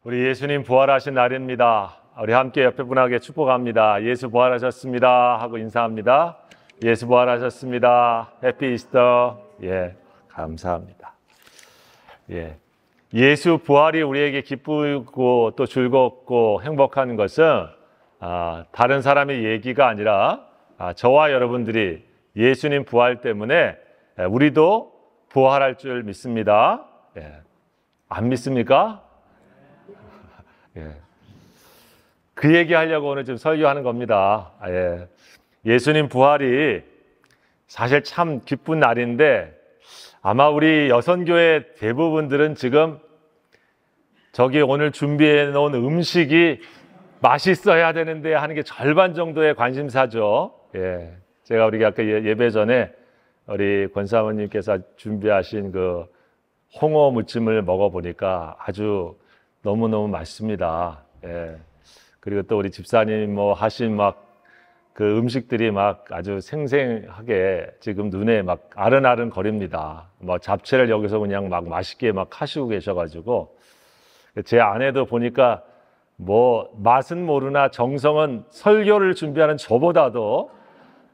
우리 예수님 부활하신 날입니다. 우리 함께 옆에 분에게 축복합니다. 예수 부활하셨습니다 하고 인사합니다. 예수 부활하셨습니다. 해피 이스터. 감사합니다. 예수 부활이 우리에게 기쁘고 또 즐겁고 행복한 것은 다른 사람의 얘기가 아니라 저와 여러분들이 예수님 부활 때문에 우리도 부활할 줄 믿습니다. 안 믿습니까? 그 얘기 하려고 오늘 좀 설교하는 겁니다. 예수님 부활이 사실 참 기쁜 날인데 아마 우리 여선교회 대부분들은 지금 저기 오늘 준비해 놓은 음식이 맛있어야 되는데 하는 게 절반 정도의 관심사죠. 제가 우리 아까 예배 전에 우리 권사모님께서 준비하신 그 홍어 무침을 먹어보니까 아주 너무너무 맛있습니다. 그리고 또 우리 집사님 하신 그 음식들이 아주 생생하게 지금 눈에 아른아른 거립니다. 잡채를 여기서 그냥 맛있게 하시고 계셔가지고 제 아내도 보니까 맛은 모르나 정성은 설교를 준비하는 저보다도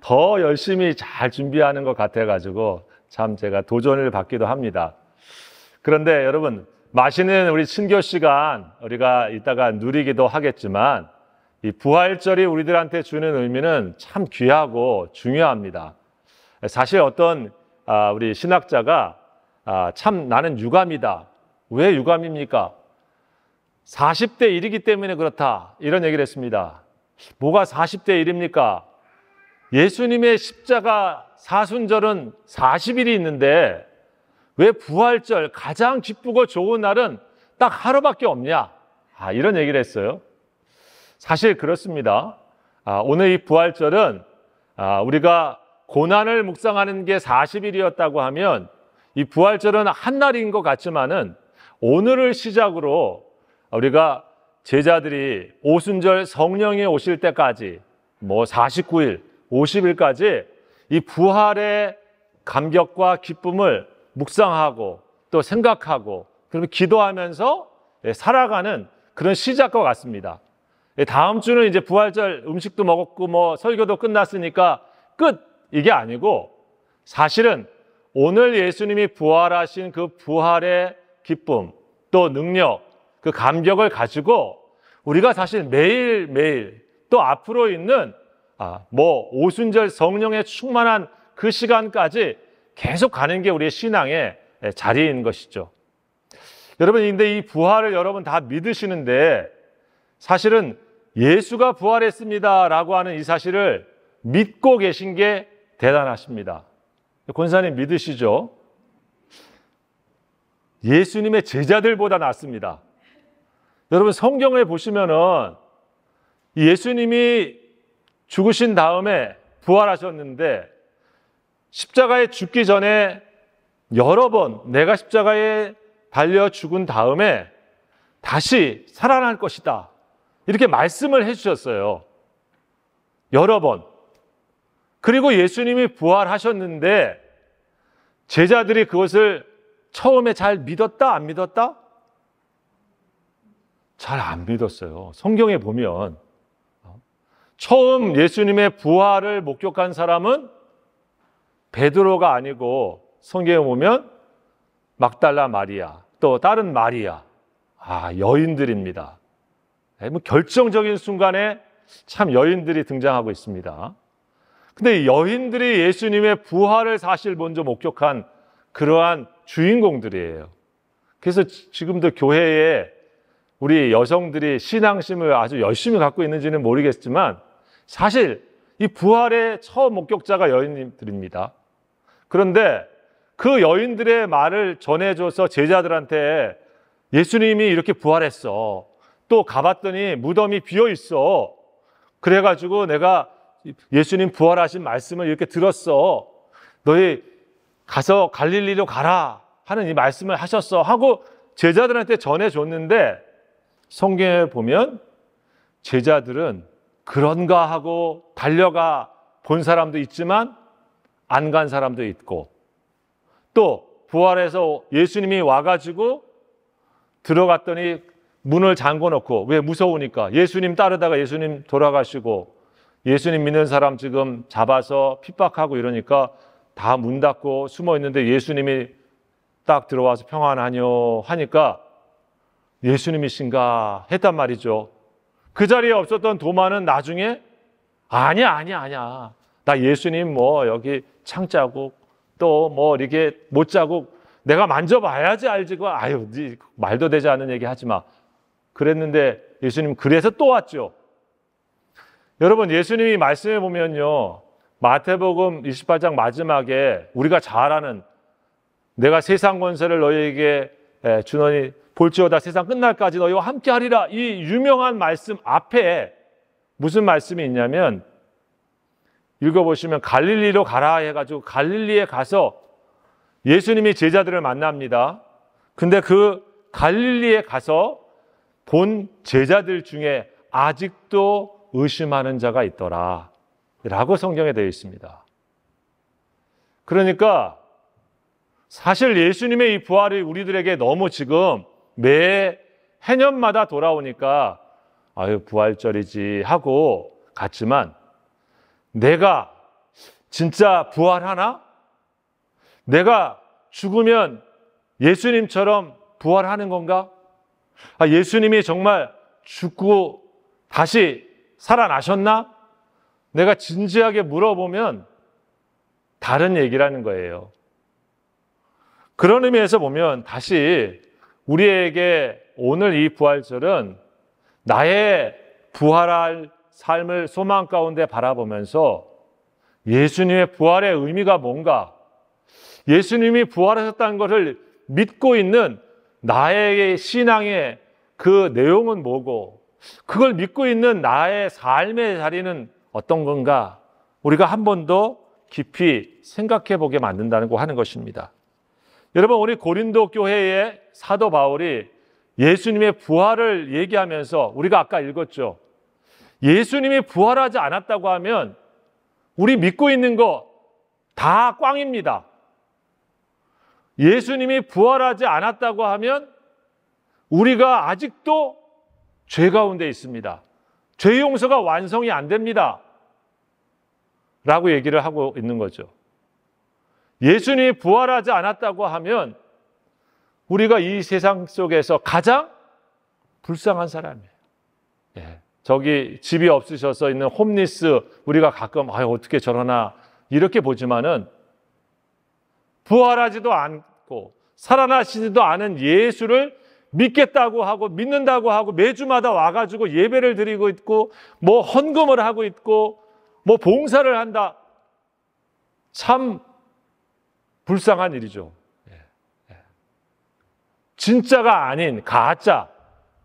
더 열심히 잘 준비하는 것 같아가지고 참 제가 도전을 받기도 합니다. 그런데 여러분, 맛있는 우리 친교 시간 우리가 이따가 누리기도 하겠지만 이 부활절이 우리들한테 주는 의미는 참 귀하고 중요합니다. 사실 어떤 우리 신학자가 참 나는 유감이다. 왜 유감입니까? 40대 1이기 때문에 그렇다. 이런 얘기를 했습니다. 뭐가 40대 1입니까? 예수님의 십자가 사순절은 40일이 있는데 왜 부활절 가장 기쁘고 좋은 날은 딱 하루밖에 없냐? 이런 얘기를 했어요. 사실 그렇습니다. 오늘 이 부활절은 우리가 고난을 묵상하는 게 40일이었다고 하면 이 부활절은 한 날인 것 같지만은 오늘을 시작으로 우리가 제자들이 오순절 성령이 오실 때까지 49일, 50일까지 이 부활의 감격과 기쁨을 묵상하고 또 생각하고 그러면 기도하면서 살아가는 그런 시작과 같습니다. 다음 주는 이제 부활절 음식도 먹었고 설교도 끝났으니까 끝! 이게 아니고 사실은 오늘 예수님이 부활하신 그 부활의 기쁨 또 능력 그 감격을 가지고 우리가 사실 매일매일 또 앞으로 있는 오순절 성령에 충만한 그 시간까지 계속 가는 게 우리의 신앙의 자리인 것이죠. 여러분, 근데 이 부활을 여러분 다 믿으시는데 사실은 예수가 부활했습니다 라고 하는 이 사실을 믿고 계신 게 대단하십니다. 권사님 믿으시죠? 예수님의 제자들보다 낫습니다. 여러분 성경에 보시면은 예수님이 죽으신 다음에 부활하셨는데 십자가에 죽기 전에 여러 번 내가 십자가에 달려 죽은 다음에 다시 살아날 것이다. 이렇게 말씀을 해주셨어요. 여러 번. 그리고 예수님이 부활하셨는데 제자들이 그것을 처음에 잘 믿었다? 안 믿었다? 잘 안 믿었어요. 성경에 보면 처음 예수님의 부활을 목격한 사람은 베드로가 아니고 성경에 보면 막달라 마리아 또 다른 마리아 여인들입니다. 결정적인 순간에 참 여인들이 등장하고 있습니다. 근데 여인들이 예수님의 부활을 사실 먼저 목격한 그러한 주인공들이에요. 그래서 지금도 교회에 우리 여성들이 신앙심을 아주 열심히 갖고 있는지는 모르겠지만 사실 이 부활의 처음 목격자가 여인들입니다. 그런데 그 여인들의 말을 전해줘서 제자들한테 예수님이 이렇게 부활했어. 또 가봤더니 무덤이 비어있어. 그래가지고 내가 예수님 부활하신 말씀을 이렇게 들었어. 너희 가서 갈릴리로 가라 하는 이 말씀을 하셨어 하고 제자들한테 전해줬는데 성경에 보면 제자들은 그런가 하고 달려가 본 사람도 있지만 안 간 사람도 있고 또 부활해서 예수님이 와가지고 들어갔더니 문을 잠궈 놓고, 왜? 무서우니까. 예수님 따르다가 예수님 돌아가시고 예수님 믿는 사람 지금 잡아서 핍박하고 이러니까 다 문 닫고 숨어 있는데 예수님이 딱 들어와서 평안하뇨 하니까 예수님이신가 했단 말이죠. 그 자리에 없었던 도마는 나중에 아니야. 나 예수님 여기 창자국 또 이렇게 못자국 내가 만져봐야지 알지. 아유, 말도 되지 않는 얘기 하지 마. 그랬는데 예수님 그래서 또 왔죠. 여러분, 예수님이 말씀해 보면요, 마태복음 28장 마지막에 우리가 잘 아는 내가 세상 권세를 너희에게 주노니 볼지어다 세상 끝날까지 너희와 함께 하리라, 이 유명한 말씀 앞에 무슨 말씀이 있냐면, 읽어보시면 갈릴리로 가라 해가지고 갈릴리에 가서 예수님이 제자들을 만납니다. 근데 그 갈릴리에 가서 본 제자들 중에 아직도 의심하는 자가 있더라 라고 성경에 되어 있습니다. 그러니까 사실 예수님의 이 부활이 우리들에게 너무 지금 매 해년마다 돌아오니까 아유, 부활절이지 하고 갔지만, 내가 진짜 부활하나? 내가 죽으면 예수님처럼 부활하는 건가? 예수님이 정말 죽고 다시 살아나셨나? 내가 진지하게 물어보면 다른 얘기라는 거예요. 그런 의미에서 보면 다시 우리에게 오늘 이 부활절은 나의 부활할 삶을 소망 가운데 바라보면서 예수님의 부활의 의미가 뭔가, 예수님이 부활하셨다는 것을 믿고 있는 나의 신앙의 그 내용은 뭐고, 그걸 믿고 있는 나의 삶의 자리는 어떤 건가, 우리가 한 번 더 깊이 생각해 보게 만든다고 하는 것입니다. 여러분, 우리 고린도 교회의 사도 바울이 예수님의 부활을 얘기하면서 우리가 아까 읽었죠. 예수님이 부활하지 않았다고 하면 우리 믿고 있는 거 다 꽝입니다. 예수님이 부활하지 않았다고 하면 우리가 아직도 죄 가운데 있습니다. 죄 용서가 완성이 안 됩니다. 라고 얘기를 하고 있는 거죠. 예수님이 부활하지 않았다고 하면 우리가 이 세상 속에서 가장 불쌍한 사람이에요. 저기 집이 없으셔서 있는 홈리스, 우리가 가끔 어떻게 저러나 이렇게 보지만은 부활하지도 않고 살아나시지도 않은 예수를 믿겠다고 하고 믿는다고 하고 매주마다 와가지고 예배를 드리고 있고 헌금을 하고 있고 봉사를 한다. 참 불쌍한 일이죠. 진짜가 아닌 가짜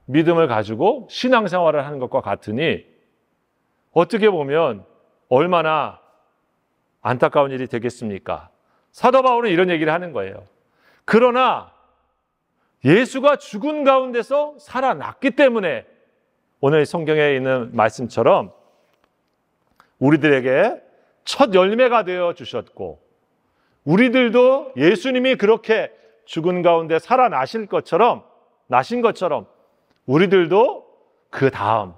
믿음을 가지고 신앙생활을 하는 것과 같으니 어떻게 보면 얼마나 안타까운 일이 되겠습니까? 사도 바울은 이런 얘기를 하는 거예요. 그러나 예수가 죽은 가운데서 살아났기 때문에 오늘 성경에 있는 말씀처럼 우리들에게 첫 열매가 되어 주셨고, 우리들도 예수님이 그렇게 죽은 가운데 살아나신 것처럼 우리들도 그 다음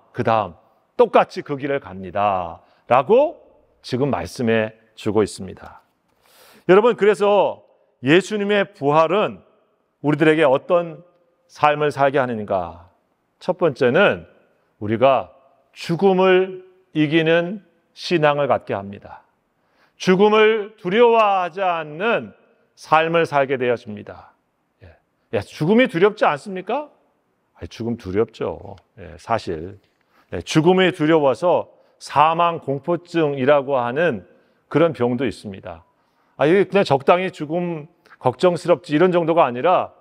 똑같이 그 길을 갑니다 라고 지금 말씀해 주고 있습니다. 여러분, 그래서 예수님의 부활은 우리들에게 어떤 삶을 살게 하는가? 첫 번째는 우리가 죽음을 이기는 신앙을 갖게 합니다. 죽음을 두려워하지 않는 삶을 살게 되어집니다. 죽음이 두렵지 않습니까? 죽음 두렵죠. 사실 죽음이 두려워서 사망 공포증이라고 하는 그런 병도 있습니다. 이게 그냥 적당히 죽음 걱정스럽지 이런 정도가 아니라,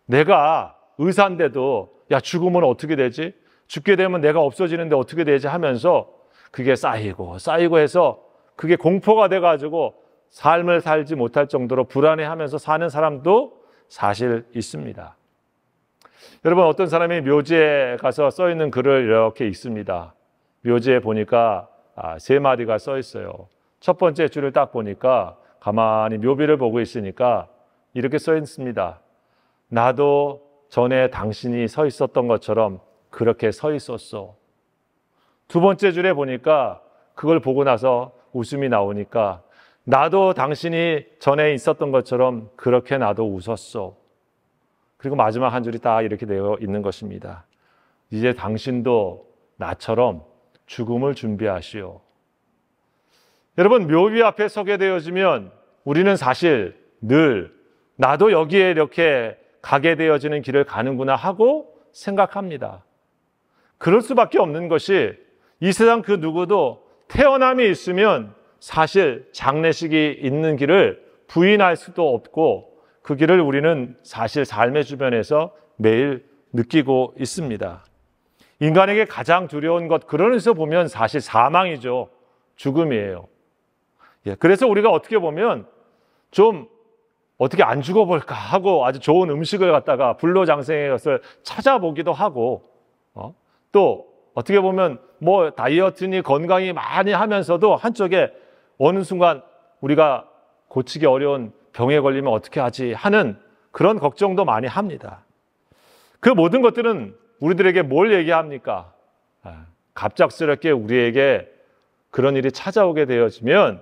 내가 의사인데도 죽으면 어떻게 되지? 죽게 되면 내가 없어지는데 어떻게 되지? 하면서 그게 쌓이고 해서 그게 공포가 돼가지고 삶을 살지 못할 정도로 불안해하면서 사는 사람도 사실 있습니다. 여러분, 어떤 사람이 묘지에 가서 써 있는 글을 이렇게 읽습니다. 묘지에 보니까 3마디가 써 있어요. 첫 번째 줄을 딱 보니까 가만히 묘비를 보고 있으니까 이렇게 써 있습니다. 나도 전에 당신이 서 있었던 것처럼 그렇게 서 있었어. 두 번째 줄에 보니까 그걸 보고 나서 웃음이 나오니까 나도 당신이 전에 있었던 것처럼 그렇게 나도 웃었어. 그리고 마지막 한 줄이 딱 이렇게 되어 있는 것입니다. 이제 당신도 나처럼 죽음을 준비하시오. 여러분, 묘비 앞에 서게 되어지면 우리는 사실 늘 나도 여기에 이렇게 가게 되어지는 길을 가는구나 하고 생각합니다. 그럴 수밖에 없는 것이 이 세상 그 누구도 태어남이 있으면 사실 장례식이 있는 길을 부인할 수도 없고 그 길을 우리는 사실 삶의 주변에서 매일 느끼고 있습니다. 인간에게 가장 두려운 것, 그러면서 보면 사실 사망이죠. 죽음이에요. 그래서 우리가 어떻게 보면 좀 어떻게 안 죽어볼까 하고 아주 좋은 음식을 갖다가 불로장생의 것을 찾아보기도 하고 또 어떻게 보면 뭐 다이어트니 건강이 많이 하면서도 한쪽에 어느 순간 우리가 고치기 어려운 병에 걸리면 어떻게 하지 하는 그런 걱정도 많이 합니다. 그 모든 것들은 우리들에게 뭘 얘기합니까? 갑작스럽게 우리에게 그런 일이 찾아오게 되어지면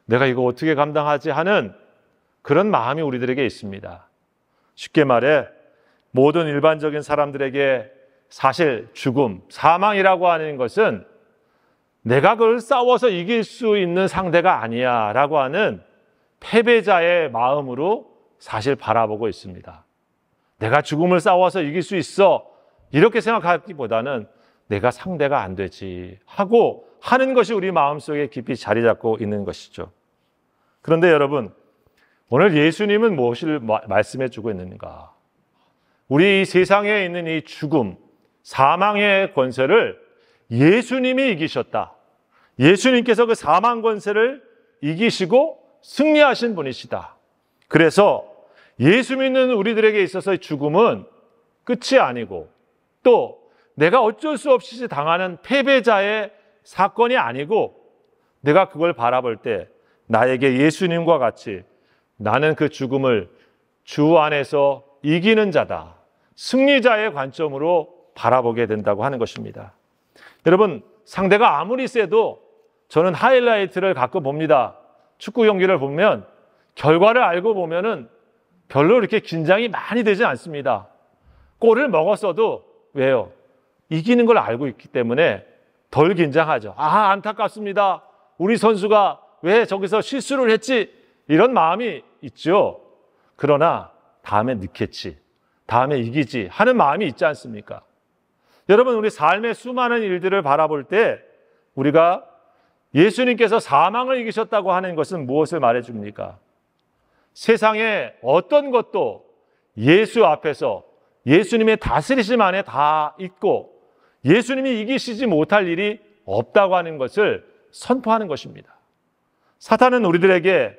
내가 이거 어떻게 감당하지 하는 그런 마음이 우리들에게 있습니다. 쉽게 말해 모든 일반적인 사람들에게 사실 죽음, 사망이라고 하는 것은 내가 그걸 싸워서 이길 수 있는 상대가 아니야 라고 하는 패배자의 마음으로 사실 바라보고 있습니다. 내가 죽음을 싸워서 이길 수 있어 이렇게 생각하기보다는 내가 상대가 안 되지 하고 하는 것이 우리 마음속에 깊이 자리 잡고 있는 것이죠. 그런데 여러분, 오늘 예수님은 무엇을 말씀해 주고 있는가? 우리 이 세상에 있는 이 죽음, 사망의 권세를 예수님이 이기셨다. 예수님께서 그 사망 권세를 이기시고 승리하신 분이시다. 그래서 예수 믿는 우리들에게 있어서의 죽음은 끝이 아니고 또 내가 어쩔 수 없이 당하는 패배자의 사건이 아니고 내가 그걸 바라볼 때 나에게 예수님과 같이 나는 그 죽음을 주 안에서 이기는 자다. 승리자의 관점으로 바라보게 된다고 하는 것입니다. 여러분, 상대가 아무리 세도 저는 하이라이트를 가끔 봅니다. 축구 경기를 보면 결과를 알고 보면은 별로 이렇게 긴장이 많이 되지 않습니다. 골을 먹었어도 왜요? 이기는 걸 알고 있기 때문에 덜 긴장하죠. 아, 안타깝습니다. 우리 선수가 왜 저기서 실수를 했지? 이런 마음이 있죠. 그러나 다음에 넣겠지, 다음에 이기지 하는 마음이 있지 않습니까? 여러분, 우리 삶의 수많은 일들을 바라볼 때 우리가 예수님께서 사망을 이기셨다고 하는 것은 무엇을 말해줍니까? 세상에 어떤 것도 예수 앞에서 예수님의 다스리심 안에 다 있고 예수님이 이기시지 못할 일이 없다고 하는 것을 선포하는 것입니다. 사탄은 우리들에게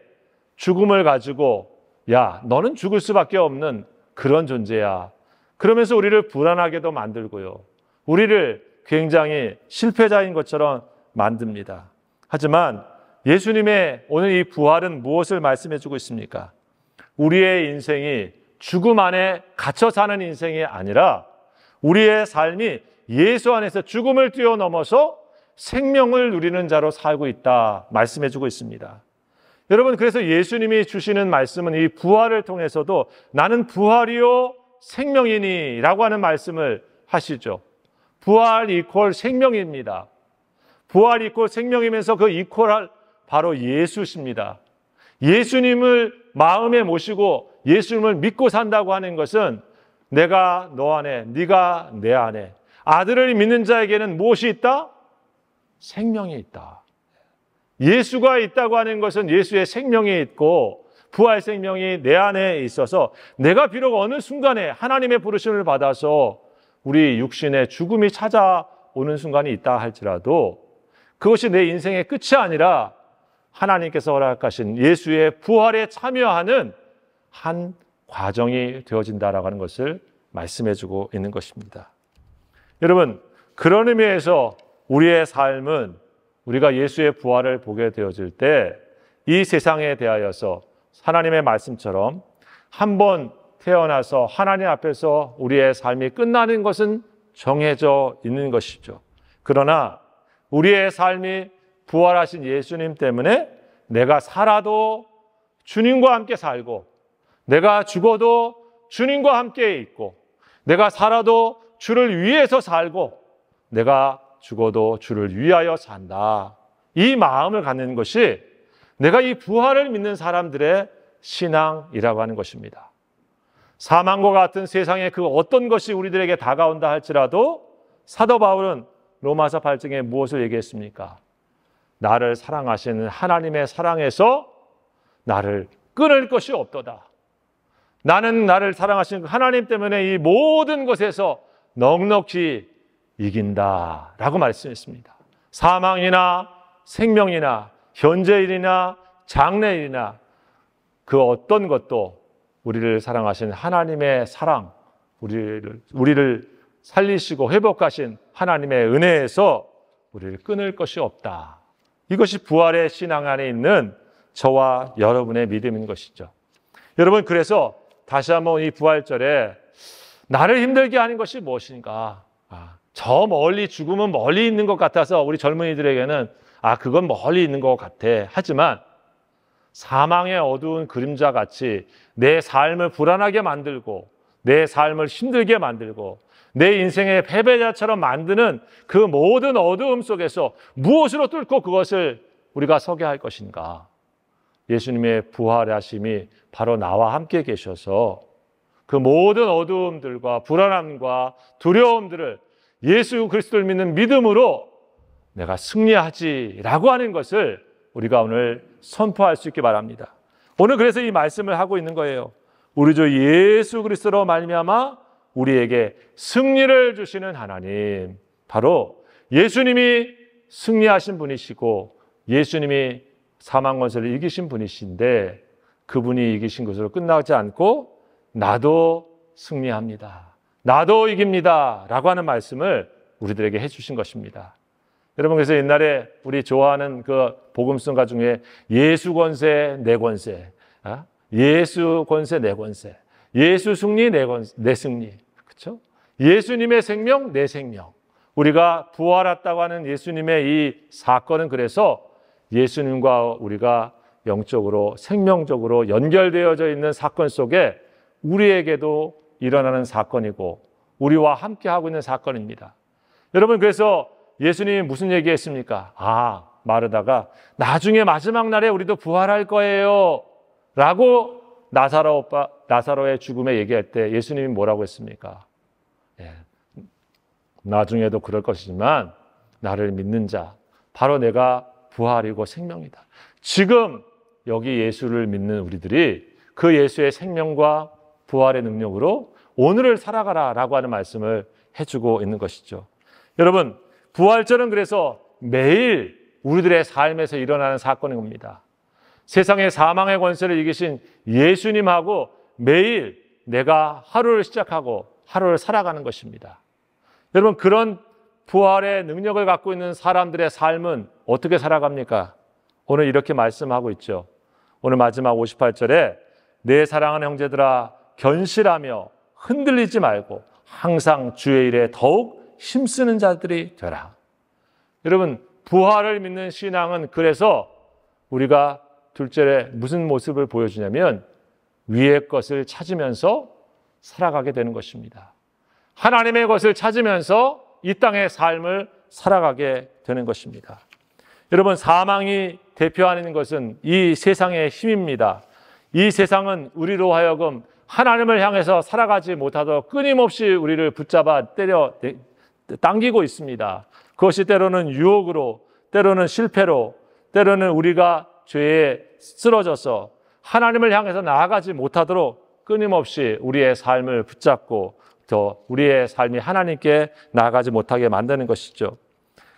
죽음을 가지고 야, 너는 죽을 수밖에 없는 그런 존재야. 그러면서 우리를 불안하게도 만들고요. 우리를 굉장히 실패자인 것처럼 만듭니다. 하지만 예수님의 오늘 이 부활은 무엇을 말씀해 주고 있습니까? 우리의 인생이 죽음 안에 갇혀 사는 인생이 아니라 우리의 삶이 예수 안에서 죽음을 뛰어넘어서 생명을 누리는 자로 살고 있다 말씀해 주고 있습니다. 여러분, 그래서 예수님이 주시는 말씀은 이 부활을 통해서도 나는 부활이요 생명이니 라고 하는 말씀을 하시죠. 부활 이퀄 생명입니다. 부활 이퀄 생명이면서 그 이퀄할 바로 예수십니다. 예수님을 마음에 모시고 예수님을 믿고 산다고 하는 것은 내가 너 안에, 네가 내 안에, 아들을 믿는 자에게는 무엇이 있다? 생명이 있다. 예수가 있다고 하는 것은 예수의 생명이 있고 부활 생명이 내 안에 있어서 내가 비록 어느 순간에 하나님의 부르심을 받아서 우리 육신의 죽음이 찾아오는 순간이 있다 할지라도 그것이 내 인생의 끝이 아니라 하나님께서 허락하신 예수의 부활에 참여하는 한 과정이 되어진다라고 하는 것을 말씀해주고 있는 것입니다. 여러분, 그런 의미에서 우리의 삶은 우리가 예수의 부활을 보게 되어질 때 이 세상에 대하여서 하나님의 말씀처럼 한 번 태어나서 하나님 앞에서 우리의 삶이 끝나는 것은 정해져 있는 것이죠. 그러나 우리의 삶이 부활하신 예수님 때문에 내가 살아도 주님과 함께 살고, 내가 죽어도 주님과 함께 있고, 내가 살아도 주를 위해서 살고, 내가 죽어도 주를 위하여 산다. 이 마음을 갖는 것이 내가 이 부활을 믿는 사람들의 신앙이라고 하는 것입니다. 사망과 같은 세상의 그 어떤 것이 우리들에게 다가온다 할지라도 사도 바울은 로마서 8장에 무엇을 얘기했습니까? 나를 사랑하시는 하나님의 사랑에서 나를 끊을 것이 없도다. 나는 나를 사랑하시는 하나님 때문에 이 모든 것에서 넉넉히 이긴다 라고 말씀했습니다. 사망이나 생명이나 현재일이나 장래일이나 그 어떤 것도 우리를 사랑하신 하나님의 사랑, 우리를 살리시고 회복하신 하나님의 은혜에서 우리를 끊을 것이 없다. 이것이 부활의 신앙 안에 있는 저와 여러분의 믿음인 것이죠. 여러분, 그래서 다시 한번 이 부활절에 나를 힘들게 하는 것이 무엇인가? 저 멀리, 죽음은 멀리 있는 것 같아서 우리 젊은이들에게는 그건 멀리 있는 것 같아. 하지만 사망의 어두운 그림자 같이 내 삶을 불안하게 만들고 내 삶을 힘들게 만들고 내 인생의 패배자처럼 만드는 그 모든 어두움 속에서 무엇으로 뚫고 그것을 우리가 서게 할 것인가? 예수님의 부활하심이 바로 나와 함께 계셔서 그 모든 어두움들과 불안함과 두려움들을 예수 그리스도를 믿는 믿음으로 내가 승리하지라고 하는 것을 우리가 오늘 선포할 수 있기 바랍니다. 오늘 그래서 이 말씀을 하고 있는 거예요. 우리 주 예수 그리스도로 말미암아 우리에게 승리를 주시는 하나님, 바로 예수님이 승리하신 분이시고 예수님이 사망 권세를 이기신 분이신데, 그분이 이기신 것으로 끝나지 않고 나도 승리합니다, 나도 이깁니다 라고 하는 말씀을 우리들에게 해주신 것입니다. 여러분, 그래서 옛날에 우리 좋아하는 그 복음성가 중에 예수 권세 내 권세, 예수 권세 내 권세, 예수 승리 내 승리, 그렇죠? 예수님의 생명 내 생명. 우리가 부활했다고 하는 예수님의 이 사건은 그래서 예수님과 우리가 영적으로 생명적으로 연결되어져 있는 사건 속에 우리에게도 일어나는 사건이고 우리와 함께 하고 있는 사건입니다. 여러분, 그래서 예수님이 무슨 얘기했습니까? 마르다가 나중에 마지막 날에 우리도 부활할 거예요 라고 나사로의 죽음에 얘기할 때 예수님이 뭐라고 했습니까? 나중에도 그럴 것이지만 나를 믿는 자, 바로 내가 부활이고 생명이다. 지금 여기 예수를 믿는 우리들이 그 예수의 생명과 부활의 능력으로 오늘을 살아가라 라고 하는 말씀을 해주고 있는 것이죠. 여러분, 부활절은 그래서 매일 우리들의 삶에서 일어나는 사건인 겁니다. 세상의 사망의 권세를 이기신 예수님하고 매일 내가 하루를 시작하고 하루를 살아가는 것입니다. 여러분, 그런 부활의 능력을 갖고 있는 사람들의 삶은 어떻게 살아갑니까? 오늘 이렇게 말씀하고 있죠. 오늘 마지막 58절에 내 사랑하는 형제들아 견실하며 흔들리지 말고 항상 주의 일에 더욱 힘쓰는 자들이 되라. 여러분, 부활을 믿는 신앙은 그래서 우리가 둘째에 무슨 모습을 보여주냐면 위의 것을 찾으면서 살아가게 되는 것입니다. 하나님의 것을 찾으면서 이 땅의 삶을 살아가게 되는 것입니다. 여러분, 사망이 대표하는 것은 이 세상의 힘입니다. 이 세상은 우리로 하여금 하나님을 향해서 살아가지 못하도록 끊임없이 우리를 붙잡아 당기고 있습니다. 그것이 때로는 유혹으로, 때로는 실패로, 때로는 우리가 죄에 쓰러져서 하나님을 향해서 나아가지 못하도록 끊임없이 우리의 삶을 붙잡고 더 우리의 삶이 하나님께 나아가지 못하게 만드는 것이죠.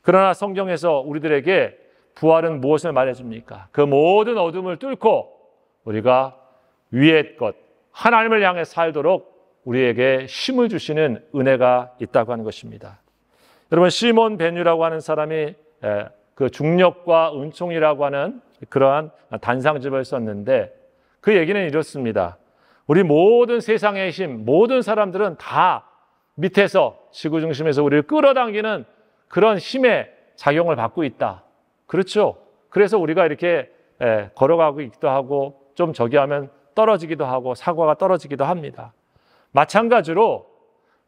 그러나 성경에서 우리들에게 부활은 무엇을 말해줍니까? 그 모든 어둠을 뚫고 우리가 위의 것, 하나님을 향해 살도록 우리에게 힘을 주시는 은혜가 있다고 하는 것입니다. 여러분, 시몬 베뉴라고 하는 사람이 그 중력과 은총이라고 하는 그러한 단상집을 썼는데 그 얘기는 이렇습니다. 우리 모든 세상의 힘, 모든 사람들은 다 밑에서 지구 중심에서 우리를 끌어당기는 그런 힘의 작용을 받고 있다. 그렇죠? 그래서 우리가 이렇게 걸어가고 있기도 하고 좀 저기 하면 떨어지기도 하고 사고가 떨어지기도 합니다. 마찬가지로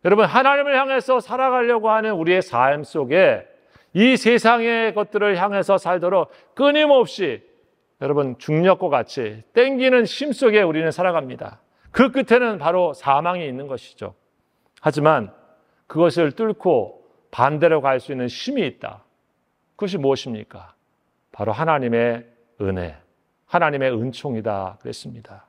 여러분, 하나님을 향해서 살아가려고 하는 우리의 삶 속에 이 세상의 것들을 향해서 살도록 끊임없이 여러분 중력과 같이 땡기는 힘 속에 우리는 살아갑니다. 그 끝에는 바로 사망이 있는 것이죠. 하지만 그것을 뚫고 반대로 갈 수 있는 힘이 있다. 그것이 무엇입니까? 바로 하나님의 은혜, 하나님의 은총이다 그랬습니다.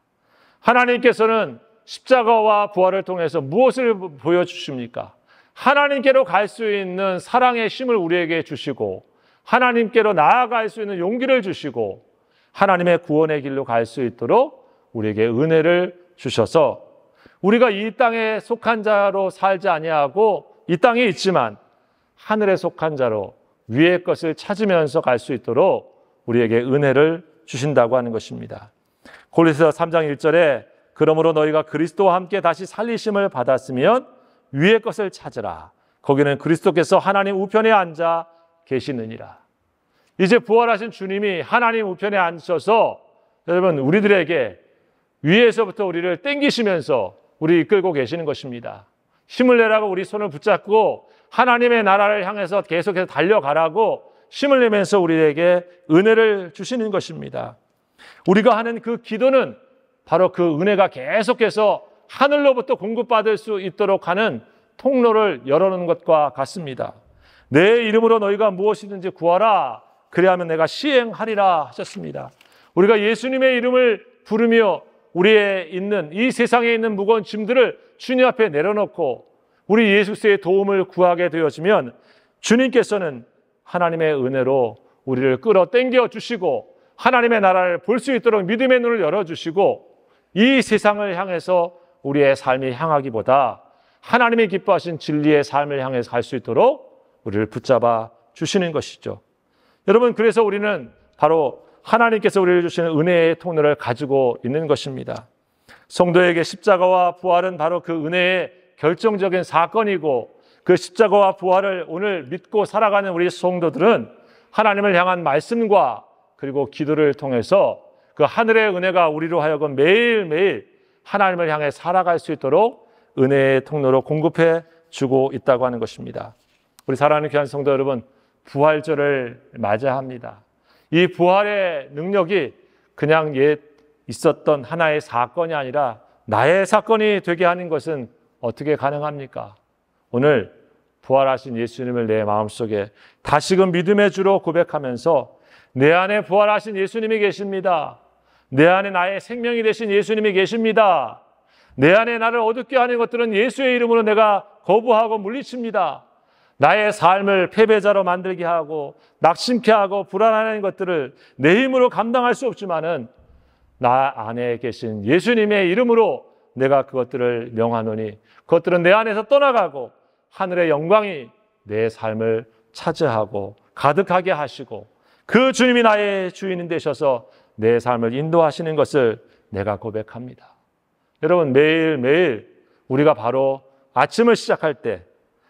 하나님께서는 십자가와 부활을 통해서 무엇을 보여주십니까? 하나님께로 갈 수 있는 사랑의 힘을 우리에게 주시고 하나님께로 나아갈 수 있는 용기를 주시고 하나님의 구원의 길로 갈 수 있도록 우리에게 은혜를 주셔서 우리가 이 땅에 속한 자로 살지 아니하고 이 땅에 있지만 하늘에 속한 자로 위의 것을 찾으면서 갈 수 있도록 우리에게 은혜를 주신다고 하는 것입니다. 골로새서 3장 1절에 그러므로 너희가 그리스도와 함께 다시 살리심을 받았으면 위의 것을 찾으라. 거기는 그리스도께서 하나님 우편에 앉아 계시느니라. 이제 부활하신 주님이 하나님 우편에 앉으셔서 여러분 우리들에게 위에서부터 우리를 땡기시면서 우리 이끌고 계시는 것입니다. 힘을 내라고 우리 손을 붙잡고 하나님의 나라를 향해서 계속해서 달려가라고 힘을 내면서 우리에게 은혜를 주시는 것입니다. 우리가 하는 그 기도는 바로 그 은혜가 계속해서 하늘로부터 공급받을 수 있도록 하는 통로를 열어놓는 것과 같습니다. 내 이름으로 너희가 무엇이든지 구하라. 그리하면 내가 시행하리라 하셨습니다. 우리가 예수님의 이름을 부르며 우리의 있는 이 세상에 있는 무거운 짐들을 주님 앞에 내려놓고 우리 예수의 도움을 구하게 되어지면 주님께서는 하나님의 은혜로 우리를 끌어당겨 주시고 하나님의 나라를 볼 수 있도록 믿음의 눈을 열어주시고 이 세상을 향해서 우리의 삶이 향하기보다 하나님이 기뻐하신 진리의 삶을 향해서 갈 수 있도록 우리를 붙잡아 주시는 것이죠. 여러분, 그래서 우리는 바로 하나님께서 우리를 주시는 은혜의 통로를 가지고 있는 것입니다. 성도에게 십자가와 부활은 바로 그 은혜의 결정적인 사건이고 그 십자가와 부활을 오늘 믿고 살아가는 우리 성도들은 하나님을 향한 말씀과 그리고 기도를 통해서 그 하늘의 은혜가 우리로 하여금 매일매일 하나님을 향해 살아갈 수 있도록 은혜의 통로로 공급해 주고 있다고 하는 것입니다. 우리 사랑하는 귀한 성도 여러분, 부활절을 맞이합니다. 이 부활의 능력이 그냥 옛 있었던 하나의 사건이 아니라 나의 사건이 되게 하는 것은 어떻게 가능합니까? 오늘 부활하신 예수님을 내 마음속에 다시금 믿음의 주로 고백하면서 내 안에 부활하신 예수님이 계십니다. 내 안에 나의 생명이 되신 예수님이 계십니다. 내 안에 나를 어둡게 하는 것들은 예수의 이름으로 내가 거부하고 물리칩니다. 나의 삶을 패배자로 만들게 하고 낙심케 하고 불안하는 것들을 내 힘으로 감당할 수 없지만은 나 안에 계신 예수님의 이름으로 내가 그것들을 명하노니 그것들은 내 안에서 떠나가고 하늘의 영광이 내 삶을 차지하고 가득하게 하시고 그 주님이 나의 주인이 되셔서 내 삶을 인도하시는 것을 내가 고백합니다. 여러분, 매일매일 우리가 바로 아침을 시작할 때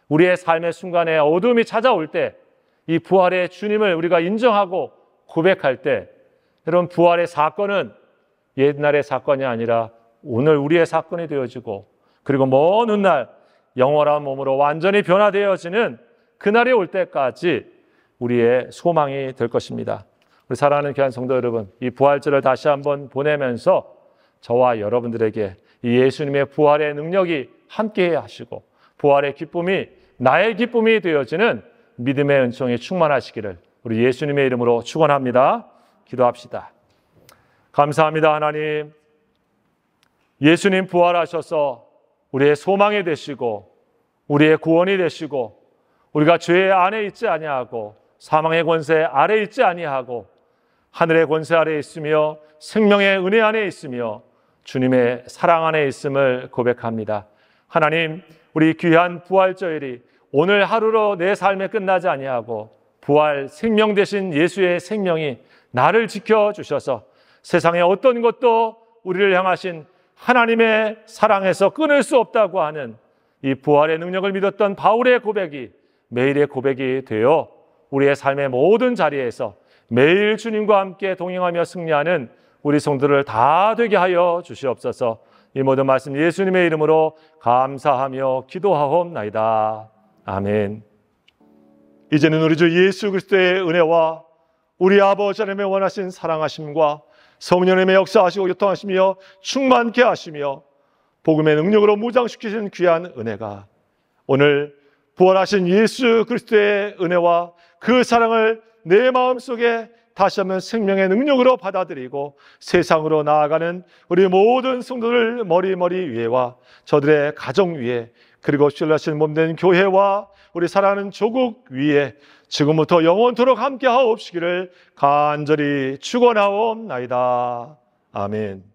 우리의 삶의 순간에 어둠이 찾아올 때 이 부활의 주님을 우리가 인정하고 고백할 때 여러분, 부활의 사건은 옛날의 사건이 아니라 오늘 우리의 사건이 되어지고 그리고 먼 훗날 영원한 몸으로 완전히 변화되어지는 그날이 올 때까지 우리의 소망이 될 것입니다. 우리 사랑하는 귀한 성도 여러분, 이 부활절을 다시 한번 보내면서 저와 여러분들에게 이 예수님의 부활의 능력이 함께 하시고 부활의 기쁨이 나의 기쁨이 되어지는 믿음의 은총이 충만하시기를 우리 예수님의 이름으로 축원합니다. 기도합시다. 감사합니다. 하나님, 예수님 부활하셔서 우리의 소망이 되시고 우리의 구원이 되시고 우리가 죄의 안에 있지 아니하고 사망의 권세 아래 있지 아니하고 하늘의 권세 아래 있으며 생명의 은혜 안에 있으며 주님의 사랑 안에 있음을 고백합니다. 하나님, 우리 귀한 부활절이 오늘 하루로 내 삶에 끝나지 아니하고 부활 생명 되신 예수의 생명이 나를 지켜주셔서 세상의 어떤 것도 우리를 향하신 하나님의 사랑에서 끊을 수 없다고 하는 이 부활의 능력을 믿었던 바울의 고백이 매일의 고백이 되어 우리의 삶의 모든 자리에서 매일 주님과 함께 동행하며 승리하는 우리 성도들 다 되게 하여 주시옵소서. 이 모든 말씀 예수님의 이름으로 감사하며 기도하옵나이다. 아멘. 이제는 우리 주 예수 그리스도의 은혜와 우리 아버지 하나님의 원하신 사랑하심과 성령님의 역사하시고 교통하시며 충만케 하시며 복음의 능력으로 무장시키신 귀한 은혜가 오늘 부활하신 예수 그리스도의 은혜와 그 사랑을 내 마음속에 다시 한번 생명의 능력으로 받아들이고 세상으로 나아가는 우리 모든 성도들 머리 위에와 저들의 가정 위에 그리고 신뢰하신 몸된 교회와 우리 사랑하는 조국 위에 지금부터 영원토록 함께 하옵시기를 간절히 축원하옵나이다. 아멘.